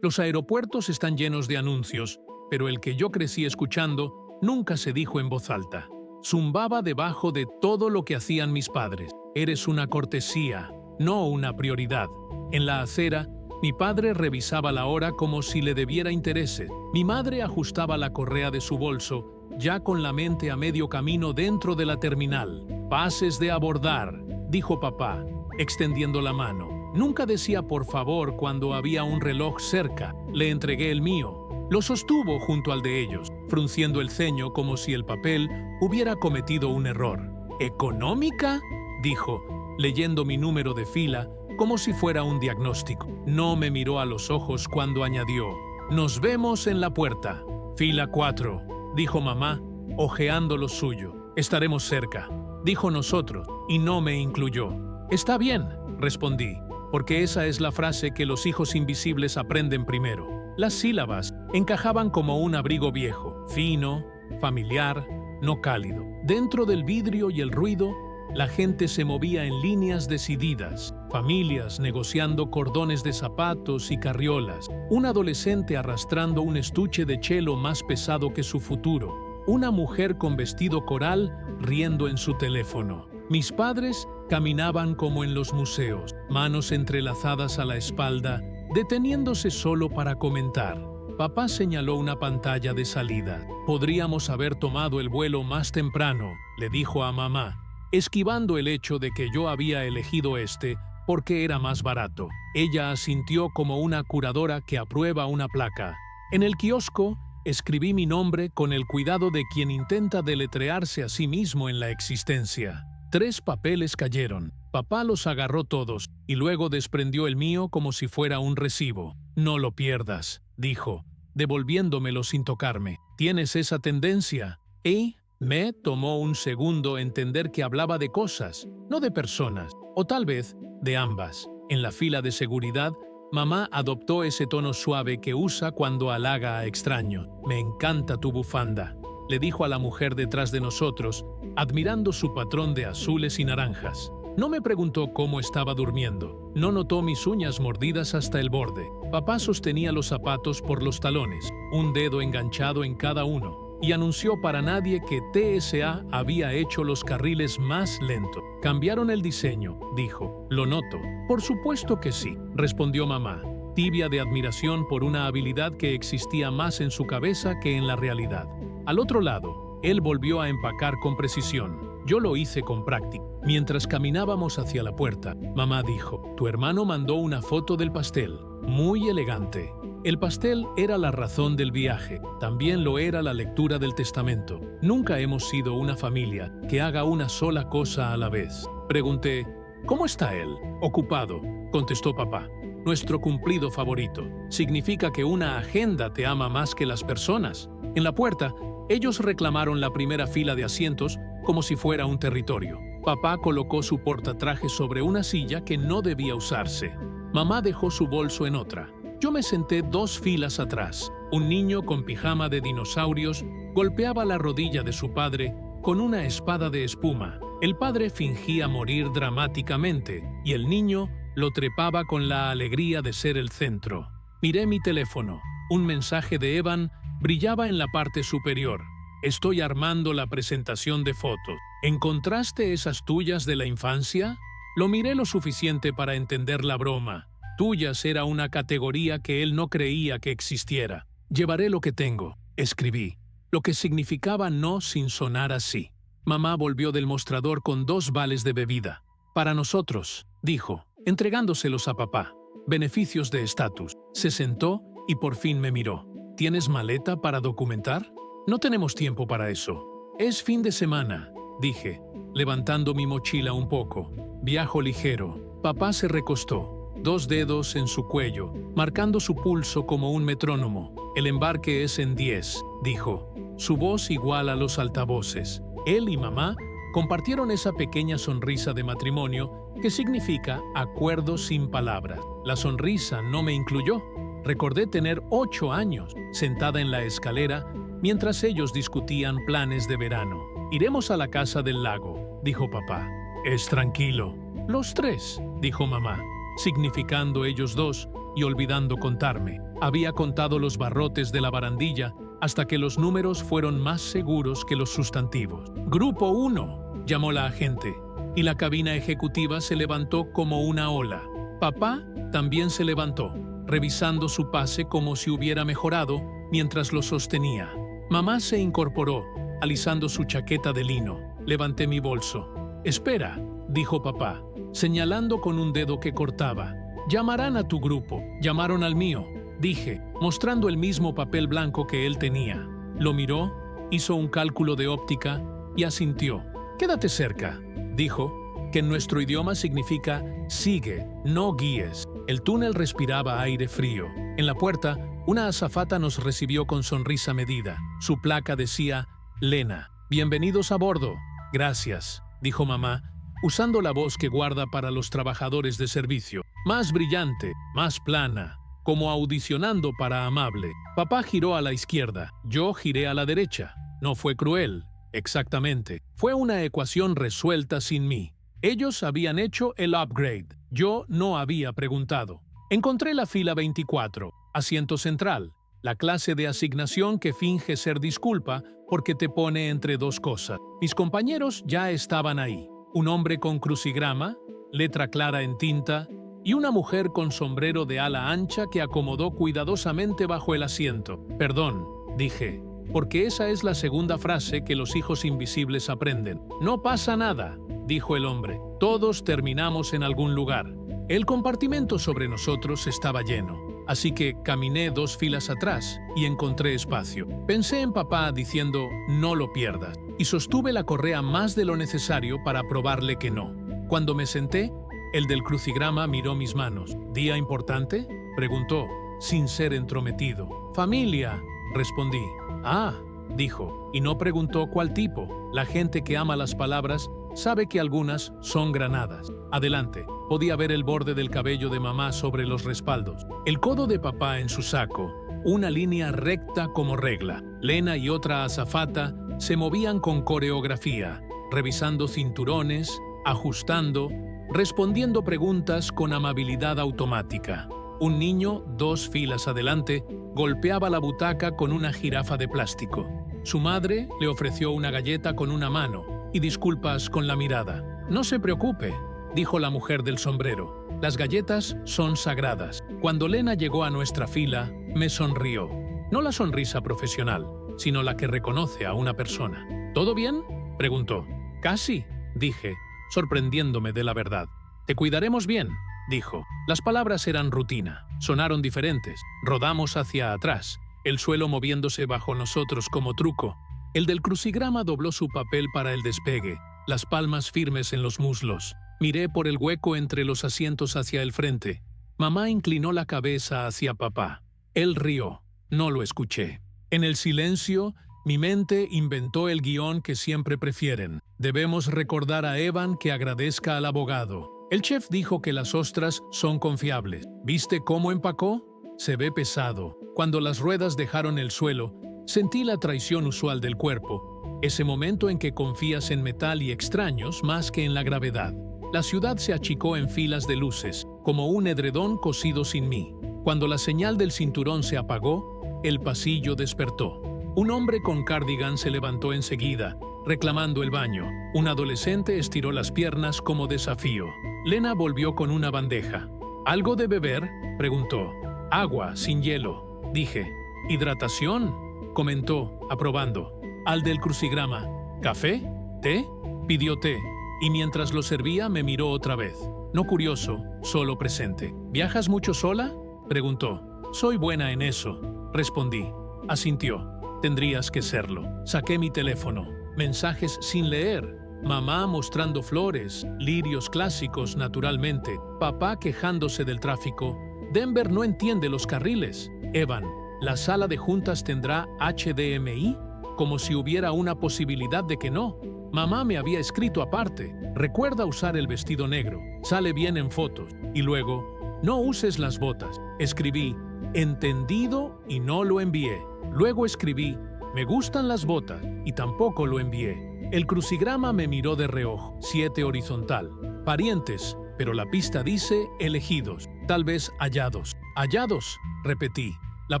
Los aeropuertos están llenos de anuncios, pero el que yo crecí escuchando nunca se dijo en voz alta. Zumbaba debajo de todo lo que hacían mis padres. Eres una cortesía, no una prioridad. En la acera, mi padre revisaba la hora como si le debiera intereses. Mi madre ajustaba la correa de su bolso, ya con la mente a medio camino dentro de la terminal. «Pases de abordar», dijo papá, extendiendo la mano. Nunca decía por favor cuando había un reloj cerca. Le entregué el mío. Lo sostuvo junto al de ellos, frunciendo el ceño como si el papel hubiera cometido un error. «¿Económica?», dijo, leyendo mi número de fila como si fuera un diagnóstico. No me miró a los ojos cuando añadió: «Nos vemos en la puerta». «Fila 4», dijo mamá, hojeando lo suyo. «Estaremos cerca», dijo nosotros, y no me incluyó. «Está bien», respondí, porque esa es la frase que los hijos invisibles aprenden primero. Las sílabas encajaban como un abrigo viejo, fino, familiar, no cálido. Dentro del vidrio y el ruido, la gente se movía en líneas decididas, familias negociando cordones de zapatos y carriolas, un adolescente arrastrando un estuche de chelo más pesado que su futuro, una mujer con vestido coral riendo en su teléfono. Mis padres caminaban como en los museos, manos entrelazadas a la espalda, deteniéndose solo para comentar. Papá señaló una pantalla de salida. «Podríamos haber tomado el vuelo más temprano», le dijo a mamá, esquivando el hecho de que yo había elegido este porque era más barato. Ella asintió como una curadora que aprueba una placa. En el kiosco, escribí mi nombre con el cuidado de quien intenta deletrearse a sí mismo en la existencia. 3 papeles cayeron. Papá los agarró todos y luego desprendió el mío como si fuera un recibo. «No lo pierdas», dijo, devolviéndomelo sin tocarme. «Tienes esa tendencia». Y me tomó un segundo entender que hablaba de cosas, no de personas, o tal vez de ambas. En la fila de seguridad, mamá adoptó ese tono suave que usa cuando halaga a extraños. «Me encanta tu bufanda», le dijo a la mujer detrás de nosotros, admirando su patrón de azules y naranjas. No me preguntó cómo estaba durmiendo. No notó mis uñas mordidas hasta el borde. Papá sostenía los zapatos por los talones, un dedo enganchado en cada uno, y anunció para nadie que TSA había hecho los carriles más lentos. «Cambiaron el diseño», dijo. «Lo noto». «Por supuesto que sí», respondió mamá, tibia de admiración por una habilidad que existía más en su cabeza que en la realidad. Al otro lado, él volvió a empacar con precisión. Yo lo hice con práctica. Mientras caminábamos hacia la puerta, mamá dijo: «Tu hermano mandó una foto del pastel. Muy elegante». El pastel era la razón del viaje. También lo era la lectura del testamento. Nunca hemos sido una familia que haga una sola cosa a la vez. Pregunté: «¿Cómo está él?» «Ocupado», contestó papá. «Nuestro cumplido favorito. Significa que una agenda te ama más que las personas». En la puerta, ellos reclamaron la primera fila de asientos como si fuera un territorio. Papá colocó su portatraje sobre una silla que no debía usarse. Mamá dejó su bolso en otra. Yo me senté 2 filas atrás. Un niño con pijama de dinosaurios golpeaba la rodilla de su padre con una espada de espuma. El padre fingía morir dramáticamente y el niño lo trepaba con la alegría de ser el centro. Miré mi teléfono. Un mensaje de Evan brillaba en la parte superior. «Estoy armando la presentación de fotos. ¿Encontraste esas tuyas de la infancia?» Lo miré lo suficiente para entender la broma. Tuyas era una categoría que él no creía que existiera. «Llevaré lo que tengo», escribí, lo que significaba no sin sonar así. Mamá volvió del mostrador con 2 vales de bebida. «Para nosotros», dijo, entregándoselos a papá. «Beneficios de estatus». Se sentó y por fin me miró. «¿Tienes maleta para documentar?» «No tenemos tiempo para eso». «Es fin de semana», dije, levantando mi mochila un poco. «Viajo ligero». Papá se recostó, 2 dedos en su cuello, marcando su pulso como un metrónomo. «El embarque es en 10», dijo, su voz igual a los altavoces. Él y mamá compartieron esa pequeña sonrisa de matrimonio que significa acuerdo sin palabras. La sonrisa no me incluyó. Recordé tener 8 años, sentada en la escalera, mientras ellos discutían planes de verano. «Iremos a la casa del lago», dijo papá. «Es tranquilo». «Los 3», dijo mamá, significando ellos 2 y olvidando contarme. Había contado los barrotes de la barandilla hasta que los números fueron más seguros que los sustantivos. «Grupo 1», llamó la agente, y la cabina ejecutiva se levantó como una ola. Papá también se levantó, revisando su pase como si hubiera mejorado mientras lo sostenía. Mamá se incorporó, alisando su chaqueta de lino. Levanté mi bolso. «Espera», dijo papá, señalando con un dedo que cortaba. «Llamarán a tu grupo». «Llamaron al mío», dije, mostrando el mismo papel blanco que él tenía. Lo miró, hizo un cálculo de óptica y asintió. «Quédate cerca», dijo, que en nuestro idioma significa «sigue, no guíes». El túnel respiraba aire frío. En la puerta, una azafata nos recibió con sonrisa medida. Su placa decía «Lena». «Bienvenidos a bordo». «Gracias», dijo mamá, usando la voz que guarda para los trabajadores de servicio. Más brillante, más plana, como audicionando para amable. Papá giró a la izquierda, yo giré a la derecha. No fue cruel, exactamente. Fue una ecuación resuelta sin mí. Ellos habían hecho el upgrade. Yo no había preguntado. Encontré la fila 24, asiento central, la clase de asignación que finge ser disculpa porque te pone entre dos cosas. Mis compañeros ya estaban ahí. Un hombre con crucigrama, letra clara en tinta, y una mujer con sombrero de ala ancha que acomodó cuidadosamente bajo el asiento. «Perdón», dije, porque esa es la segunda frase que los hijos invisibles aprenden. «No pasa nada», dijo el hombre. «Todos terminamos en algún lugar». El compartimento sobre nosotros estaba lleno, así que caminé 2 filas atrás y encontré espacio. Pensé en papá diciendo «no lo pierdas» y sostuve la correa más de lo necesario para probarle que no. Cuando me senté, el del crucigrama miró mis manos. «¿Día importante?», preguntó, sin ser entrometido. «Familia», respondí. «Ah», dijo, y no preguntó cuál tipo. La gente que ama las palabras sabe que algunas son granadas. «Adelante». Podía ver el borde del cabello de mamá sobre los respaldos, el codo de papá en su saco, una línea recta como regla. Lena y otra azafata se movían con coreografía, revisando cinturones, ajustando, respondiendo preguntas con amabilidad automática. Un niño, 2 filas adelante, golpeaba la butaca con una jirafa de plástico. Su madre le ofreció una galleta con una mano y disculpas con la mirada. «No se preocupe», dijo la mujer del sombrero. «Las galletas son sagradas». Cuando Lena llegó a nuestra fila, me sonrió. No la sonrisa profesional, sino la que reconoce a una persona. «¿Todo bien?», preguntó. «Casi», dije, sorprendiéndome de la verdad. «Te cuidaremos bien», dijo. Las palabras eran rutina, sonaron diferentes. Rodamos hacia atrás, el suelo moviéndose bajo nosotros como truco. El del crucigrama dobló su papel para el despegue, las palmas firmes en los muslos. Miré por el hueco entre los asientos hacia el frente. Mamá inclinó la cabeza hacia papá. Él rió. No lo escuché. En el silencio, mi mente inventó el guión que siempre prefieren. Debemos recordar a Evan que agradezca al abogado. El chef dijo que las ostras son confiables. ¿Viste cómo empacó? Se ve pesado. Cuando las ruedas dejaron el suelo, sentí la traición usual del cuerpo. Ese momento en que confías en metal y extraños más que en la gravedad. La ciudad se achicó en filas de luces, como un edredón cosido sin mí. Cuando la señal del cinturón se apagó, el pasillo despertó. Un hombre con cardigan se levantó enseguida, reclamando el baño. Un adolescente estiró las piernas como desafío. Lena volvió con una bandeja. ¿Algo de beber?, preguntó. «Agua, sin hielo», dije. «¿Hidratación?», comentó, aprobando. Al del crucigrama. «¿Café? ¿Té?», pidió té. Y mientras lo servía me miró otra vez. No curioso, solo presente. «¿Viajas mucho sola?», preguntó. «Soy buena en eso», respondí. Asintió. «Tendrías que serlo». Saqué mi teléfono. Mensajes sin leer. Mamá mostrando flores, lirios clásicos naturalmente. Papá quejándose del tráfico. Denver no entiende los carriles. Evan, ¿la sala de juntas tendrá HDMI? Como si hubiera una posibilidad de que no. Mamá me había escrito aparte. «Recuerda usar el vestido negro. Sale bien en fotos». Y luego, «No uses las botas». Escribí, «Entendido», y no lo envié. Luego escribí, «Me gustan las botas», y tampoco lo envié. El crucigrama me miró de reojo. 7 horizontal. Parientes, pero la pista dice elegidos. Tal vez hallados. «Hallados», repetí. La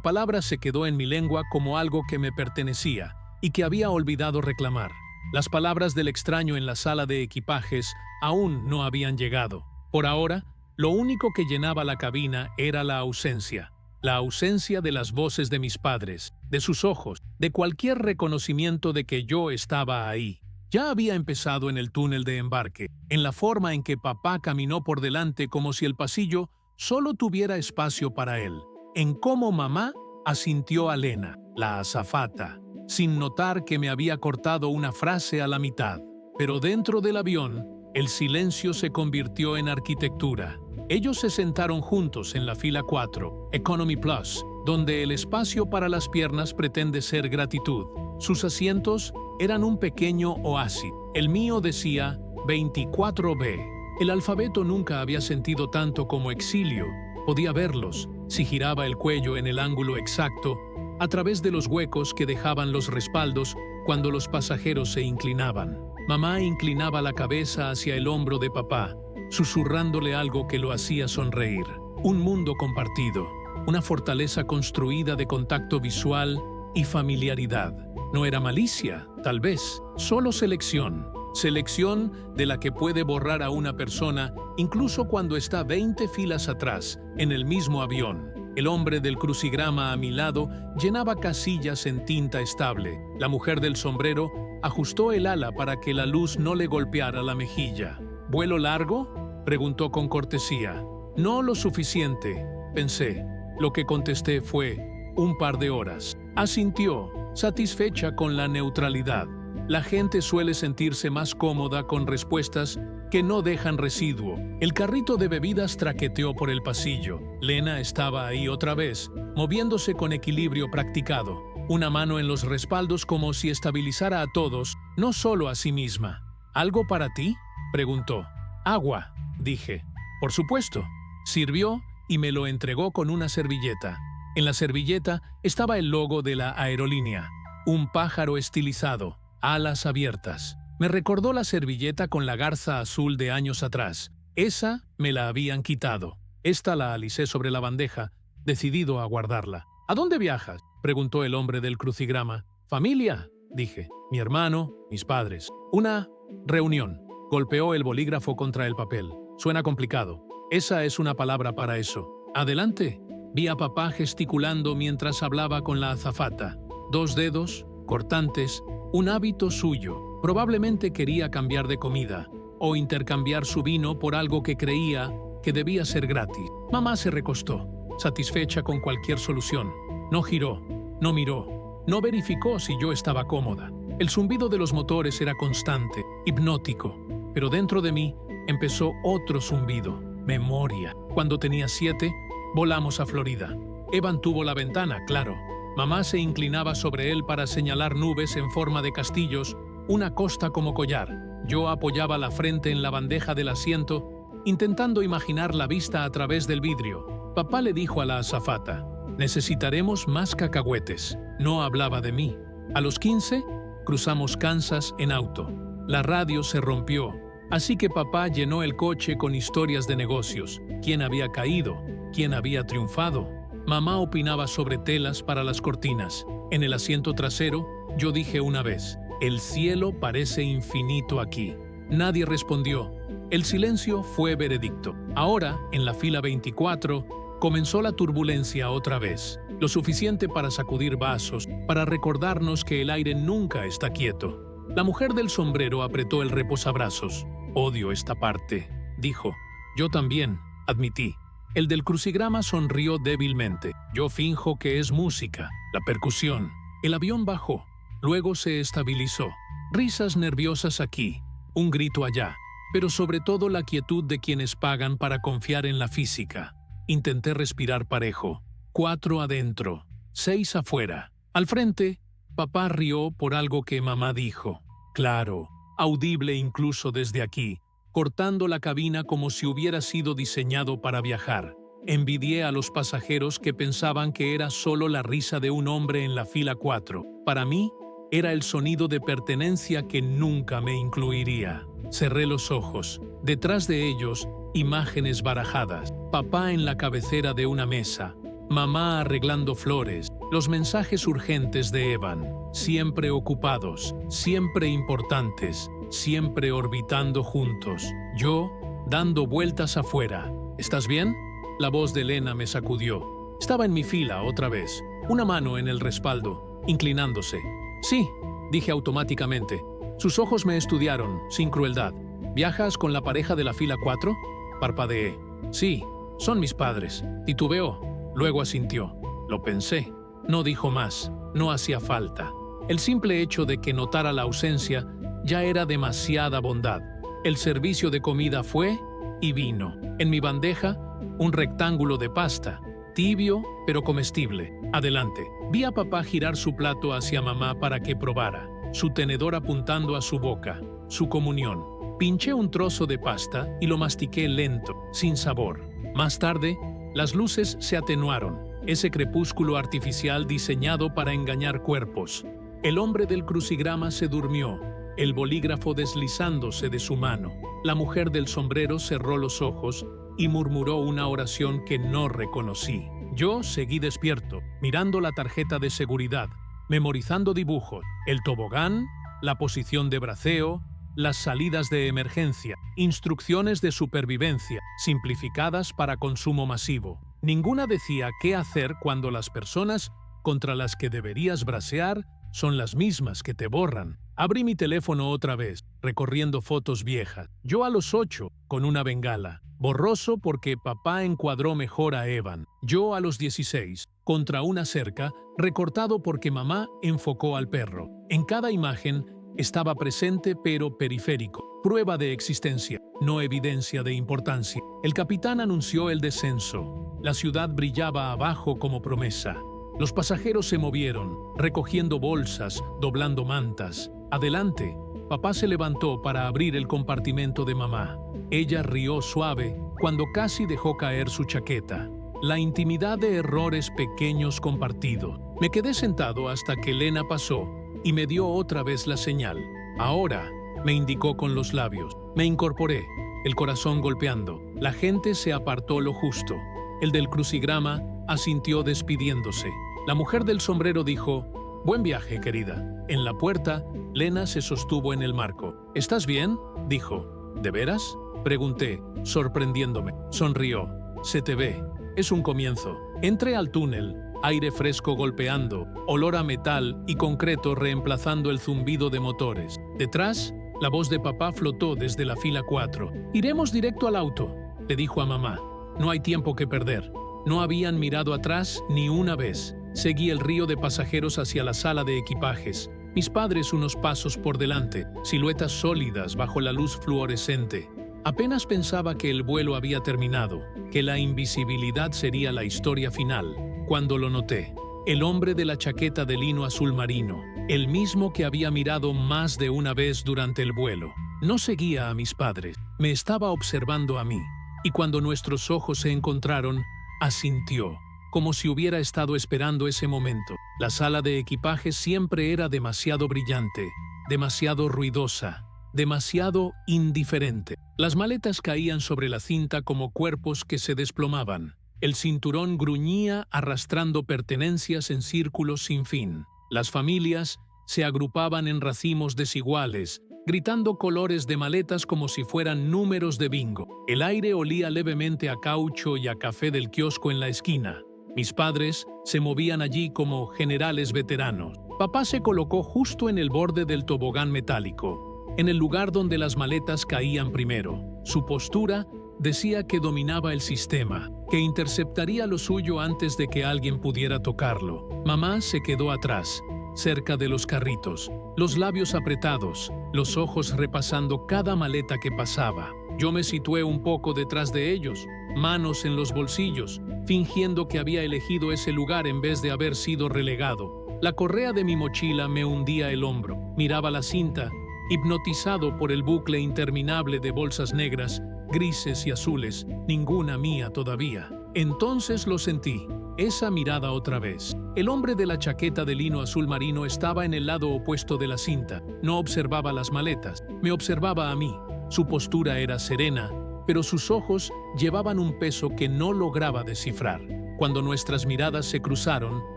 palabra se quedó en mi lengua como algo que me pertenecía y que había olvidado reclamar. Las palabras del extraño en la sala de equipajes aún no habían llegado. Por ahora, lo único que llenaba la cabina era la ausencia de las voces de mis padres, de sus ojos, de cualquier reconocimiento de que yo estaba ahí. Ya había empezado en el túnel de embarque, en la forma en que papá caminó por delante como si el pasillo solo tuviera espacio para él, en cómo mamá asintió a Lena, la azafata, sin notar que me había cortado una frase a la mitad. Pero dentro del avión, el silencio se convirtió en arquitectura. Ellos se sentaron juntos en la fila 4, Economy Plus, donde el espacio para las piernas pretende ser gratitud. Sus asientos eran un pequeño oasis. El mío decía 24B. El alfabeto nunca había sentido tanto como exilio. Podía verlos, si giraba el cuello en el ángulo exacto, a través de los huecos que dejaban los respaldos cuando los pasajeros se inclinaban. Mamá inclinaba la cabeza hacia el hombro de papá, susurrándole algo que lo hacía sonreír. Un mundo compartido, una fortaleza construida de contacto visual y familiaridad. No era malicia, tal vez, solo selección. Selección de la que puede borrar a una persona incluso cuando está 20 filas atrás, en el mismo avión. El hombre del crucigrama a mi lado llenaba casillas en tinta estable. La mujer del sombrero ajustó el ala para que la luz no le golpeara la mejilla. ¿Vuelo largo?, preguntó con cortesía. No lo suficiente, pensé. Lo que contesté fue, un par de horas. Asintió, satisfecha con la neutralidad. La gente suele sentirse más cómoda con respuestas que no dejan residuo. El carrito de bebidas traqueteó por el pasillo. Lena estaba ahí otra vez, moviéndose con equilibrio practicado. Una mano en los respaldos como si estabilizara a todos, no solo a sí misma. ¿Algo para ti?, preguntó. Agua, dije. Por supuesto. Sirvió y me lo entregó con una servilleta. En la servilleta estaba el logo de la aerolínea. Un pájaro estilizado, alas abiertas. Me recordó la servilleta con la garza azul de años atrás. Esa me la habían quitado. Esta la alicé sobre la bandeja, decidido a guardarla. ¿A dónde viajas?, preguntó el hombre del crucigrama. Familia, dije. Mi hermano, mis padres. Una reunión. Golpeó el bolígrafo contra el papel. Suena complicado. Esa es una palabra para eso. Adelante. Vi a papá gesticulando mientras hablaba con la azafata. 2 dedos, cortantes, un hábito suyo. Probablemente quería cambiar de comida o intercambiar su vino por algo que creía que debía ser gratis. Mamá se recostó, satisfecha con cualquier solución. No giró, no miró, no verificó si yo estaba cómoda. El zumbido de los motores era constante, hipnótico, pero dentro de mí empezó otro zumbido, memoria. Cuando tenía 7, volamos a Florida. Evan tuvo la ventana, claro. Mamá se inclinaba sobre él para señalar nubes en forma de castillos, una costa como collar. Yo apoyaba la frente en la bandeja del asiento, intentando imaginar la vista a través del vidrio. Papá le dijo a la azafata, necesitaremos más cacahuetes. No hablaba de mí. A los 15, cruzamos Kansas en auto. La radio se rompió, así que papá llenó el coche con historias de negocios. ¿Quién había caído? ¿Quién había triunfado? Mamá opinaba sobre telas para las cortinas. En el asiento trasero, yo dije una vez, el cielo parece infinito aquí. Nadie respondió. El silencio fue veredicto. Ahora, en la fila 24, comenzó la turbulencia otra vez. Lo suficiente para sacudir vasos, para recordarnos que el aire nunca está quieto. La mujer del sombrero apretó el reposabrazos. Odio esta parte, dijo. Yo también, admití. El del crucigrama sonrió débilmente. Yo finjo que es música, la percusión. El avión bajó, luego se estabilizó. Risas nerviosas aquí, un grito allá, pero sobre todo la quietud de quienes pagan para confiar en la física. Intenté respirar parejo. 4 adentro, 6 afuera. Al frente, papá rió por algo que mamá dijo. Claro, audible incluso desde aquí, cortando la cabina como si hubiera sido diseñado para viajar. Envidié a los pasajeros que pensaban que era solo la risa de un hombre en la fila 4. Para mí, era el sonido de pertenencia que nunca me incluiría. Cerré los ojos. Detrás de ellos, imágenes barajadas. Papá en la cabecera de una mesa. mamá arreglando flores, los mensajes urgentes de Evan, siempre ocupados, siempre importantes, siempre orbitando juntos. Yo, dando vueltas afuera. ¿Estás bien? La voz de Lena me sacudió. Estaba en mi fila otra vez, una mano en el respaldo, inclinándose. Sí, dije automáticamente. Sus ojos me estudiaron, sin crueldad. ¿Viajas con la pareja de la fila 4? Parpadeé. Sí, son mis padres. Titubeó. Luego asintió. Lo pensé. No dijo más. No hacía falta. El simple hecho de que notara la ausencia ya era demasiada bondad. El servicio de comida fue y vino. En mi bandeja, un rectángulo de pasta, tibio pero comestible. Adelante. Vi a papá girar su plato hacia mamá para que probara, su tenedor apuntando a su boca, su comunión. Pinché un trozo de pasta y lo mastiqué lento, sin sabor. Más tarde, las luces se atenuaron, ese crepúsculo artificial diseñado para engañar cuerpos. El hombre del crucigrama se durmió, el bolígrafo deslizándose de su mano. La mujer del sombrero cerró los ojos y murmuró una oración que no reconocí. Yo seguí despierto, mirando la tarjeta de seguridad, memorizando dibujos, el tobogán, la posición de braceo, las salidas de emergencia, instrucciones de supervivencia, simplificadas para consumo masivo. Ninguna decía qué hacer cuando las personas contra las que deberías bracear son las mismas que te borran. Abrí mi teléfono otra vez, recorriendo fotos viejas. Yo a los 8, con una bengala. Borroso porque papá encuadró mejor a Evan. Yo a los 16, contra una cerca, recortado porque mamá enfocó al perro. En cada imagen estaba presente pero periférico. Prueba de existencia, no evidencia de importancia. El capitán anunció el descenso. La ciudad brillaba abajo como promesa. Los pasajeros se movieron, recogiendo bolsas, doblando mantas. Adelante, papá se levantó para abrir el compartimento de mamá. Ella rió suave cuando casi dejó caer su chaqueta. La intimidad de errores pequeños compartidos. Me quedé sentado hasta que Lena pasó y me dio otra vez la señal. Ahora, me indicó con los labios. Me incorporé, el corazón golpeando. La gente se apartó lo justo. El del crucigrama asintió despidiéndose. La mujer del sombrero dijo: «Buen viaje, querida». En la puerta, Lena se sostuvo en el marco. «¿Estás bien?», dijo. «¿De veras?», pregunté, sorprendiéndome. Sonrió. «Se te ve. Es un comienzo». Entré al túnel, aire fresco golpeando, olor a metal y concreto reemplazando el zumbido de motores. Detrás, la voz de papá flotó desde la fila 4. «Iremos directo al auto», le dijo a mamá. «No hay tiempo que perder». No habían mirado atrás ni una vez. Seguí el río de pasajeros hacia la sala de equipajes. Mis padres unos pasos por delante, siluetas sólidas bajo la luz fluorescente. Apenas pensaba que el vuelo había terminado, que la invisibilidad sería la historia final, cuando lo noté. El hombre de la chaqueta de lino azul marino, el mismo que había mirado más de una vez durante el vuelo. No seguía a mis padres, me estaba observando a mí. Y cuando nuestros ojos se encontraron, asintió, como si hubiera estado esperando ese momento. La sala de equipaje siempre era demasiado brillante, demasiado ruidosa, demasiado indiferente. Las maletas caían sobre la cinta como cuerpos que se desplomaban. El cinturón gruñía arrastrando pertenencias en círculos sin fin. Las familias se agrupaban en racimos desiguales, gritando colores de maletas como si fueran números de bingo. El aire olía levemente a caucho y a café del kiosco en la esquina. Mis padres se movían allí como generales veteranos. Papá se colocó justo en el borde del tobogán metálico, en el lugar donde las maletas caían primero. Su postura decía que dominaba el sistema, que interceptaría lo suyo antes de que alguien pudiera tocarlo. Mamá se quedó atrás, cerca de los carritos, los labios apretados, los ojos repasando cada maleta que pasaba. Yo me situé un poco detrás de ellos, manos en los bolsillos, fingiendo que había elegido ese lugar en vez de haber sido relegado. La correa de mi mochila me hundía el hombro. Miraba la cinta, hipnotizado por el bucle interminable de bolsas negras, grises y azules, ninguna mía todavía. Entonces lo sentí. Esa mirada otra vez. El hombre de la chaqueta de lino azul marino estaba en el lado opuesto de la cinta. No observaba las maletas, me observaba a mí. Su postura era serena, pero sus ojos llevaban un peso que no lograba descifrar. Cuando nuestras miradas se cruzaron,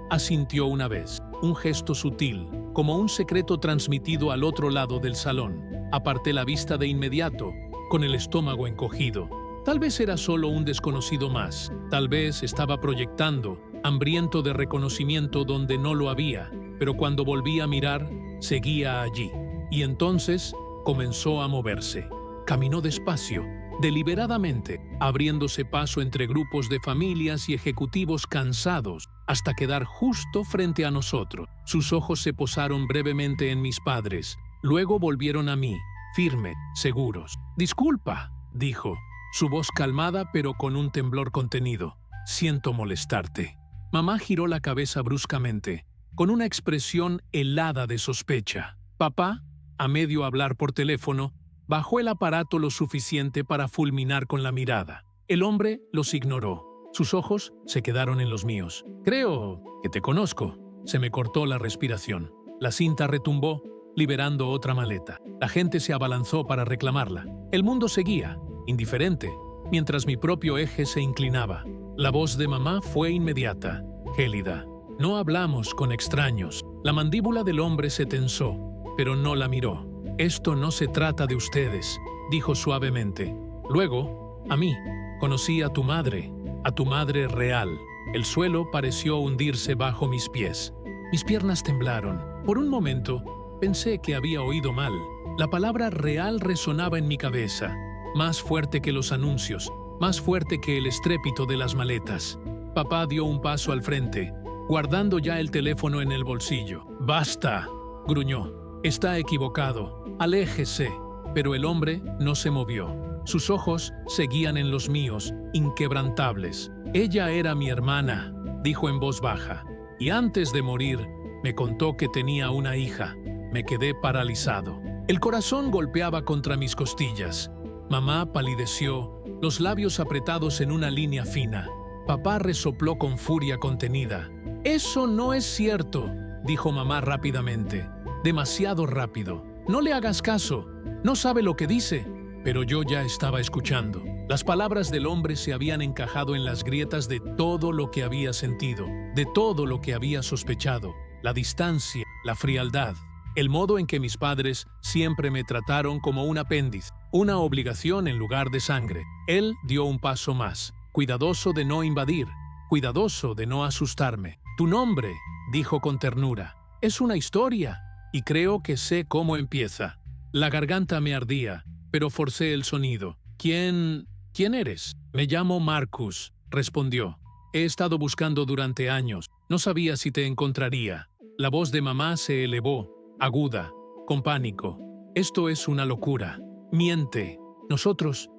asintió una vez. Un gesto sutil, como un secreto transmitido al otro lado del salón. Aparté la vista de inmediato, con el estómago encogido. Tal vez era solo un desconocido más. Tal vez estaba proyectando, hambriento de reconocimiento donde no lo había. Pero cuando volví a mirar, seguía allí. Y entonces comenzó a moverse. Caminó despacio, deliberadamente, abriéndose paso entre grupos de familias y ejecutivos cansados, hasta quedar justo frente a nosotros. Sus ojos se posaron brevemente en mis padres, luego volvieron a mí, firme, seguros. «Disculpa», dijo, su voz calmada pero con un temblor contenido. «Siento molestarte». Mamá giró la cabeza bruscamente, con una expresión helada de sospecha. Papá, a medio hablar por teléfono, bajó el aparato lo suficiente para fulminar con la mirada. El hombre los ignoró. Sus ojos se quedaron en los míos. «Creo que te conozco». Se me cortó la respiración. La cinta retumbó, liberando otra maleta. La gente se abalanzó para reclamarla. El mundo seguía, indiferente, mientras mi propio eje se inclinaba. La voz de mamá fue inmediata, gélida. «No hablamos con extraños». La mandíbula del hombre se tensó, pero no la miró. «Esto no se trata de ustedes», dijo suavemente. «Luego, a mí, conocí a tu madre real». El suelo pareció hundirse bajo mis pies. Mis piernas temblaron. Por un momento, pensé que había oído mal. La palabra real resonaba en mi cabeza, más fuerte que los anuncios, más fuerte que el estrépito de las maletas. Papá dio un paso al frente, guardando ya el teléfono en el bolsillo. «Basta», gruñó. «Está equivocado. Aléjese». Pero el hombre no se movió. Sus ojos seguían en los míos, inquebrantables. «Ella era mi hermana», dijo en voz baja. «Y antes de morir, me contó que tenía una hija». Me quedé paralizado. El corazón golpeaba contra mis costillas. Mamá palideció, los labios apretados en una línea fina. Papá resopló con furia contenida. «Eso no es cierto», dijo mamá rápidamente. Demasiado rápido. «No le hagas caso. No sabe lo que dice». Pero yo ya estaba escuchando. Las palabras del hombre se habían encajado en las grietas de todo lo que había sentido, de todo lo que había sospechado. La distancia, la frialdad, el modo en que mis padres siempre me trataron como un apéndice, una obligación en lugar de sangre. Él dio un paso más, cuidadoso de no invadir, cuidadoso de no asustarme. «Tu nombre», dijo con ternura, «es una historia, y creo que sé cómo empieza». La garganta me ardía, pero forcé el sonido. ¿Quién eres?» «Me llamo Marcus», respondió. «He estado buscando durante años. No sabía si te encontraría». La voz de mamá se elevó, aguda, con pánico. «Esto es una locura. Miente. Nosotros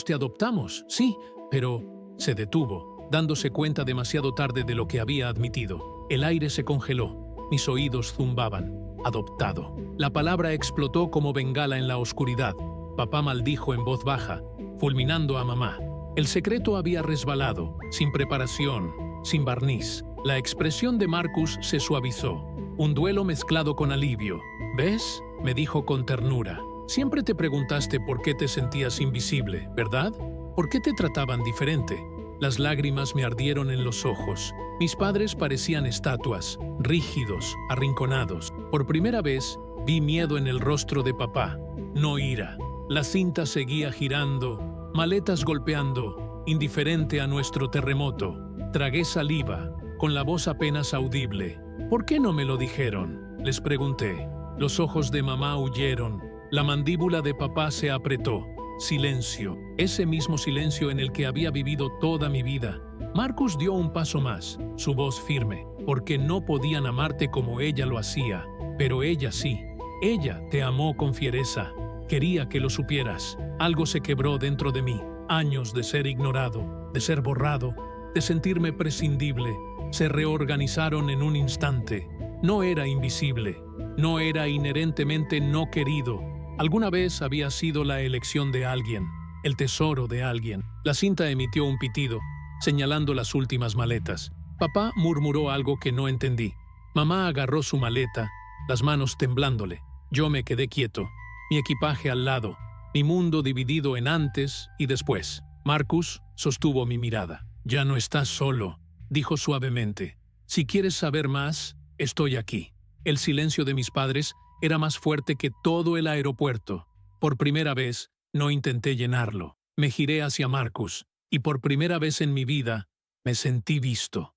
te adoptamos, sí, pero…» Se detuvo, dándose cuenta demasiado tarde de lo que había admitido. El aire se congeló. Mis oídos zumbaban. «Adoptado». La palabra explotó como bengala en la oscuridad. Papá maldijo en voz baja, fulminando a mamá. El secreto había resbalado, sin preparación, sin barniz. La expresión de Marcus se suavizó. Un duelo mezclado con alivio. «¿Ves?», me dijo con ternura. «Siempre te preguntaste por qué te sentías invisible, ¿verdad? ¿Por qué te trataban diferente?». Las lágrimas me ardieron en los ojos. Mis padres parecían estatuas, rígidos, arrinconados. Por primera vez, vi miedo en el rostro de papá, no ira. La cinta seguía girando, maletas golpeando, indiferente a nuestro terremoto. Tragué saliva, con la voz apenas audible. «¿Por qué no me lo dijeron?», les pregunté. Los ojos de mamá huyeron, la mandíbula de papá se apretó. Silencio, ese mismo silencio en el que había vivido toda mi vida. Marcus dio un paso más, su voz firme, «porque no podían amarte como ella lo hacía, pero ella sí. Ella te amó con fiereza. Quería que lo supieras. Algo se quebró dentro de mí. Años de ser ignorado, de ser borrado, de sentirme prescindible, se reorganizaron en un instante. No era invisible, no era inherentemente no querido. Alguna vez había sido la elección de alguien, el tesoro de alguien». La cinta emitió un pitido, señalando las últimas maletas. Papá murmuró algo que no entendí. Mamá agarró su maleta, las manos temblándole. Yo me quedé quieto, mi equipaje al lado, mi mundo dividido en antes y después. Marcus sostuvo mi mirada. «Ya no estás solo», dijo suavemente. Si quieres saber más, estoy aquí. El silencio de mis padres era más fuerte que todo el aeropuerto. Por primera vez, no intenté llenarlo. Me giré hacia Marcus, y por primera vez en mi vida, me sentí visto.